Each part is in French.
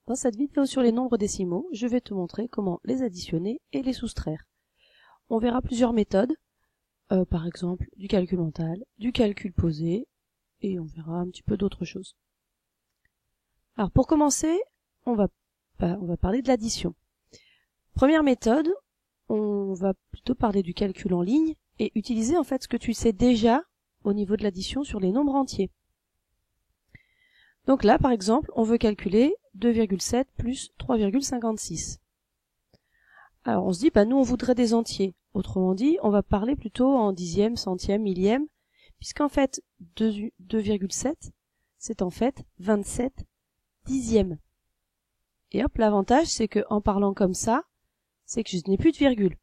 Dans cette vidéo sur les nombres décimaux, je vais te montrer comment les additionner et les soustraire. On verra plusieurs méthodes, par exemple du calcul mental, du calcul posé, et on verra un petit peu d'autres choses. Alors pour commencer, on va parler de l'addition. Première méthode, on va plutôt parler du calcul en ligne et utiliser en fait ce que tu sais déjà au niveau de l'addition sur les nombres entiers. Donc là, par exemple, on veut calculer 2,7 plus 3,56. Alors on se dit, nous on voudrait des entiers. Autrement dit, on va parler plutôt en dixième, centième, millième, puisqu'en fait 2,7, c'est en fait 27 dixièmes. Et hop, l'avantage c'est que en parlant comme ça, c'est que je n'ai plus de virgule.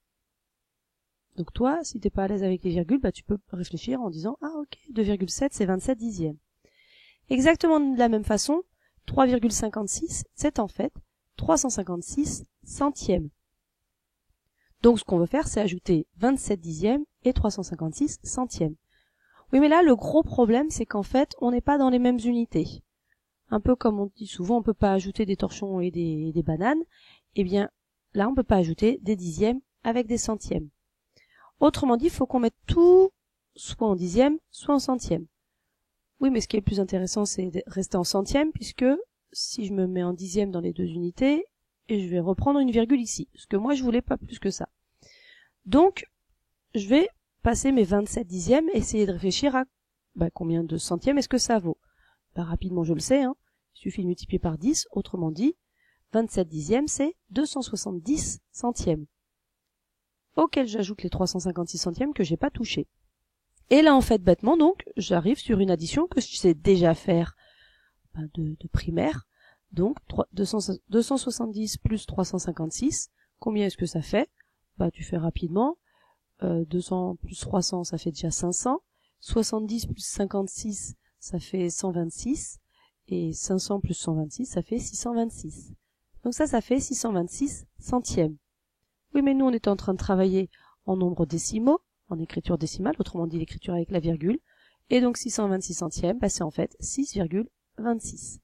Donc toi, si t'es pas à l'aise avec les virgules, tu peux réfléchir en disant, ah ok, 2,7 c'est 27 dixièmes. Exactement de la même façon, 3,56, c'est en fait 356 centièmes. Donc ce qu'on veut faire, c'est ajouter 27 dixièmes et 356 centièmes. Oui, mais là, le gros problème, c'est qu'en fait, on n'est pas dans les mêmes unités. Un peu comme on dit souvent, on peut pas ajouter des torchons et des bananes. Eh bien, là, on peut pas ajouter des dixièmes avec des centièmes. Autrement dit, il faut qu'on mette tout soit en dixièmes, soit en centièmes. Oui, mais ce qui est le plus intéressant, c'est de rester en centièmes, puisque si je me mets en dixièmes dans les deux unités, et je vais reprendre une virgule ici, parce que moi je voulais pas plus que ça. Donc, je vais passer mes 27 dixièmes, essayer de réfléchir à combien de centièmes est-ce que ça vaut. Rapidement, je le sais, il suffit de multiplier par 10, autrement dit, 27 dixièmes, c'est 270 centièmes, auquel j'ajoute les 356 centièmes que j'ai pas touchés. Et là, en fait, bêtement, donc, j'arrive sur une addition que je sais déjà faire de primaire. Donc, 270 plus 356, combien est-ce que ça fait? Tu fais rapidement. 200 plus 300, ça fait déjà 500. 70 plus 56, ça fait 126. Et 500 plus 126, ça fait 626. Donc ça fait 626 centièmes. Oui, mais nous, on est en train de travailler en nombres décimaux, en écriture décimale, autrement dit l'écriture avec la virgule. Et donc 626 centièmes, c'est en fait 6,26.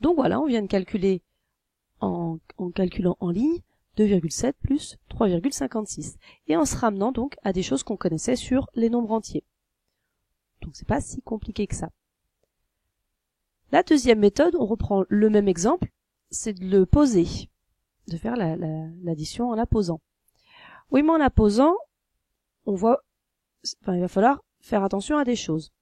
Donc voilà, on vient de calculer en calculant en ligne 2,7 plus 3,56 et en se ramenant donc à des choses qu'on connaissait sur les nombres entiers. Donc c'est pas si compliqué que ça. La deuxième méthode, on reprend le même exemple, c'est de le poser, de faire l'addition en la posant. Oui, mais en la posant, on voit, il va falloir faire attention à des choses.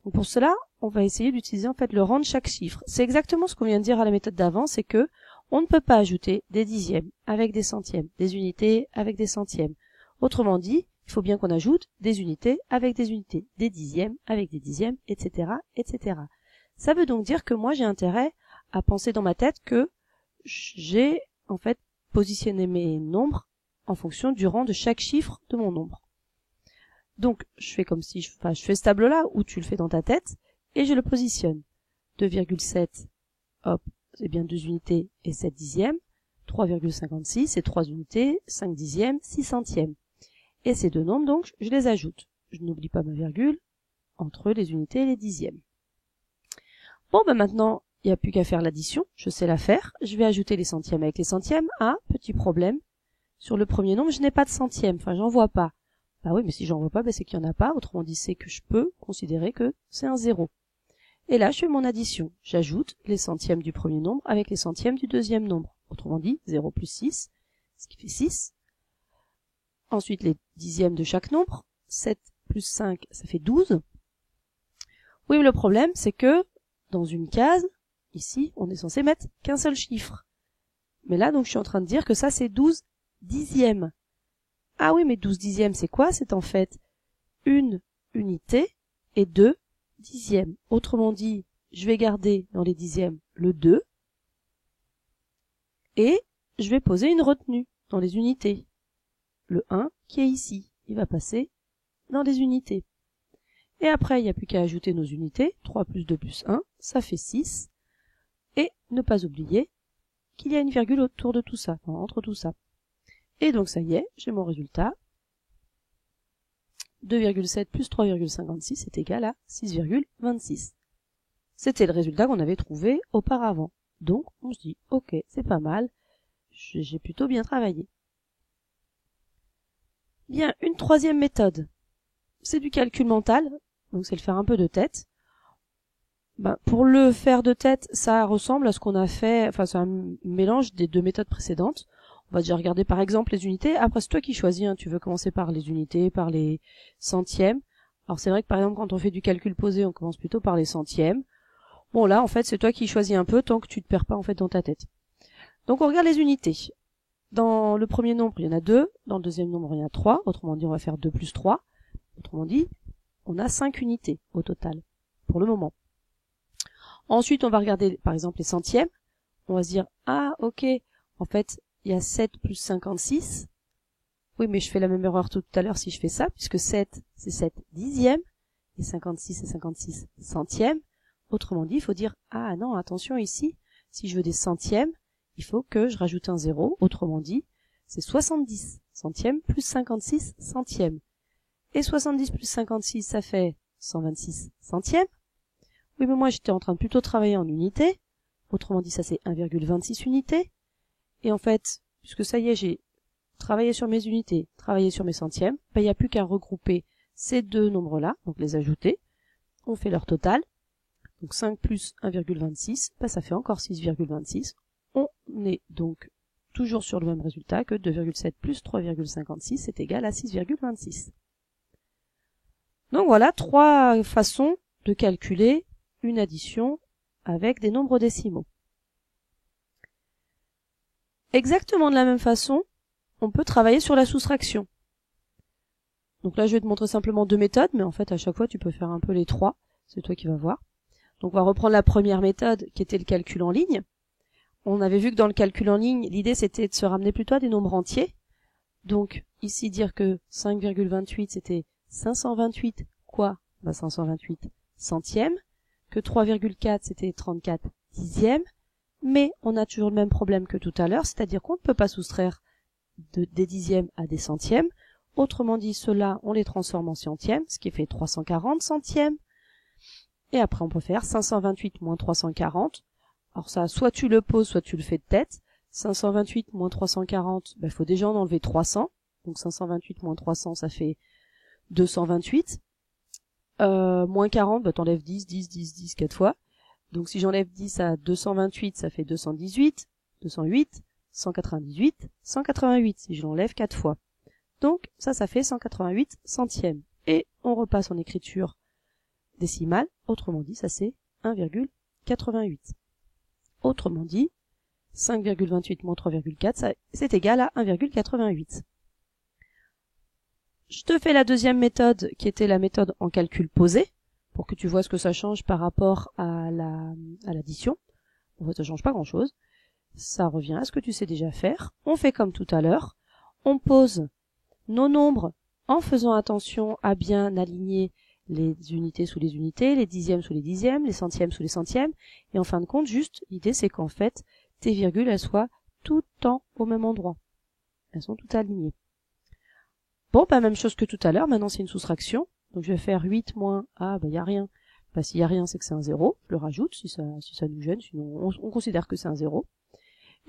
Donc pour cela, on va essayer d'utiliser en fait le rang de chaque chiffre. C'est exactement ce qu'on vient de dire à la méthode d'avant, c'est que on ne peut pas ajouter des dixièmes avec des centièmes, des unités avec des centièmes. Autrement dit, il faut bien qu'on ajoute des unités avec des unités, des dixièmes avec des dixièmes, etc., etc. Ça veut donc dire que moi j'ai intérêt à penser dans ma tête que j'ai en fait positionné mes nombres en fonction du rang de chaque chiffre de mon nombre. Donc, je fais comme si je fais ce tableau-là où tu le fais dans ta tête et je le positionne. 2,7, hop, c'est bien 2 unités et 7 dixièmes. 3,56, c'est 3 unités, 5 dixièmes, 6 centièmes. Et ces deux nombres, donc, je les ajoute. Je n'oublie pas ma virgule entre les unités et les dixièmes. Bon, maintenant, il n'y a plus qu'à faire l'addition. Je sais la faire. Je vais ajouter les centièmes avec les centièmes. Ah, petit problème. Sur le premier nombre, je n'ai pas de centièmes. J'en vois pas. Oui, mais si j'en vois pas, c'est qu'il n'y en a pas. Autrement dit, c'est que je peux considérer que c'est un 0. Et là, je fais mon addition. J'ajoute les centièmes du premier nombre avec les centièmes du deuxième nombre. Autrement dit, 0 plus 6, ce qui fait 6. Ensuite, les dixièmes de chaque nombre. 7 plus 5, ça fait 12. Oui, mais le problème, c'est que dans une case, ici, on est censé mettre qu'un seul chiffre. Mais là, donc, je suis en train de dire que ça, c'est 12 dixièmes. Ah oui, mais 12 dixièmes, c'est quoi? C'est en fait une unité et 2 dixièmes. Autrement dit, je vais garder dans les dixièmes le 2 et je vais poser une retenue dans les unités. Le 1 qui est ici, il va passer dans les unités. Et après, il n'y a plus qu'à ajouter nos unités. 3 plus 2 plus 1, ça fait 6. Et ne pas oublier qu'il y a une virgule autour de tout ça, entre tout ça. Et donc ça y est, j'ai mon résultat. 2,7 plus 3,56 est égal à 6,26. C'était le résultat qu'on avait trouvé auparavant. Donc, on se dit, ok, c'est pas mal, j'ai plutôt bien travaillé. Bien, une troisième méthode, c'est du calcul mental, donc c'est le faire un peu de tête. Pour le faire de tête, ça ressemble à ce qu'on a fait, enfin c'est un mélange des deux méthodes précédentes. On va déjà regarder par exemple les unités, après c'est toi qui choisis, hein. Tu veux commencer par les unités, par les centièmes. Alors c'est vrai que par exemple quand on fait du calcul posé, on commence plutôt par les centièmes. Bon là en fait c'est toi qui choisis un peu tant que tu te perds pas en fait dans ta tête. Donc on regarde les unités. Dans le premier nombre il y en a 2, dans le deuxième nombre il y en a 3, autrement dit on va faire 2 plus 3. Autrement dit on a 5 unités au total pour le moment. Ensuite, on va regarder, par exemple, les centièmes. On va se dire, ah, ok, en fait, il y a 7 plus 56. Oui, mais je fais la même erreur tout à l'heure si je fais ça, puisque 7, c'est 7 dixièmes, et 56, c'est 56 centièmes. Autrement dit, il faut dire, ah non, attention ici, si je veux des centièmes, il faut que je rajoute un 0. Autrement dit, c'est 70 centièmes plus 56 centièmes. Et 70 plus 56, ça fait 126 centièmes. Oui, mais moi, j'étais en train de plutôt travailler en unités. Autrement dit, ça, c'est 1,26 unités. Et en fait, puisque ça y est, j'ai travaillé sur mes unités, travaillé sur mes centièmes, il n'y a plus qu'à regrouper ces deux nombres-là, donc les ajouter. On fait leur total. Donc 5 plus 1,26, ça fait encore 6,26. On est donc toujours sur le même résultat que 2,7 plus 3,56 est égal à 6,26. Donc voilà, 3 façons de calculer une addition avec des nombres décimaux. Exactement de la même façon, on peut travailler sur la soustraction. Donc là, je vais te montrer simplement 2 méthodes, mais en fait, à chaque fois, tu peux faire un peu les 3. C'est toi qui vas voir. Donc, on va reprendre la première méthode, qui était le calcul en ligne. On avait vu que dans le calcul en ligne, l'idée, c'était de se ramener plutôt à des nombres entiers. Donc, ici, dire que 5,28, c'était 528 quoi? 528 centièmes. Que 3,4 c'était 34 dixièmes, mais on a toujours le même problème que tout à l'heure, c'est-à-dire qu'on ne peut pas soustraire des dixièmes à des centièmes. Autrement dit, ceux-là, on les transforme en centièmes, ce qui fait 340 centièmes. Et après, on peut faire 528 moins 340. Alors ça, soit tu le poses, soit tu le fais de tête. 528 moins 340, il faut déjà en enlever 300. Donc 528 moins 300, ça fait 228. Moins 40, t'enlèves 10, 10, 10, 10, 4 fois. Donc si j'enlève 10 à 228, ça fait 218, 208, 198, 188, si je l'enlève 4 fois. Donc ça fait 188 centièmes. Et on repasse en écriture décimale, autrement dit, ça c'est 1,88. Autrement dit, 5,28 moins 3,4, c'est égal à 1,88. Je te fais la deuxième méthode qui était la méthode en calcul posé pour que tu vois ce que ça change par rapport à l'addition. En fait, ça change pas grand chose. Ça revient à ce que tu sais déjà faire. On fait comme tout à l'heure. On pose nos nombres en faisant attention à bien aligner les unités sous les unités, les dixièmes sous les dixièmes, les centièmes sous les centièmes. Et en fin de compte, juste, l'idée c'est qu'en fait, tes virgules, elles soient tout le temps au même endroit. Elles sont toutes alignées. Bon, même chose que tout à l'heure, maintenant c'est une soustraction. Donc je vais faire 8 moins, il y a rien. S'il y a rien, c'est que c'est un 0. Je le rajoute si ça nous gêne, sinon on considère que c'est un 0.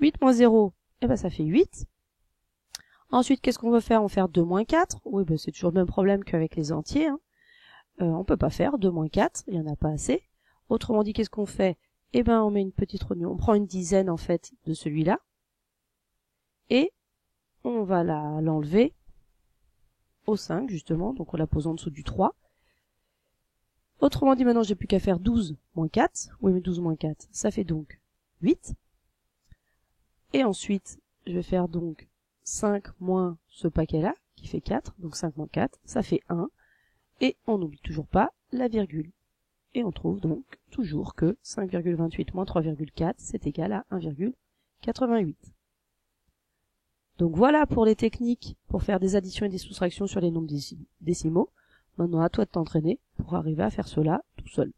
8 moins 0, ça fait 8. Ensuite, qu'est-ce qu'on veut faire? On va faire 2 moins 4. Oui, c'est toujours le même problème qu'avec les entiers. Hein. On peut pas faire 2 moins 4, il y en a pas assez. Autrement dit, qu'est-ce qu'on fait? On met une petite réunion, on prend une dizaine en fait de celui-là. Et on va l'enlever au 5 justement, donc on la pose en dessous du 3. Autrement dit, maintenant j'ai plus qu'à faire 12 moins 4. Oui, mais 12 moins 4, ça fait donc 8. Et ensuite, je vais faire donc 5 moins ce paquet-là, qui fait 4. Donc 5 moins 4, ça fait 1. Et on n'oublie toujours pas la virgule. Et on trouve donc toujours que 5,28 moins 3,4, c'est égal à 1,88. Donc voilà pour les techniques pour faire des additions et des soustractions sur les nombres décimaux. Maintenant, à toi de t'entraîner pour arriver à faire cela tout seul.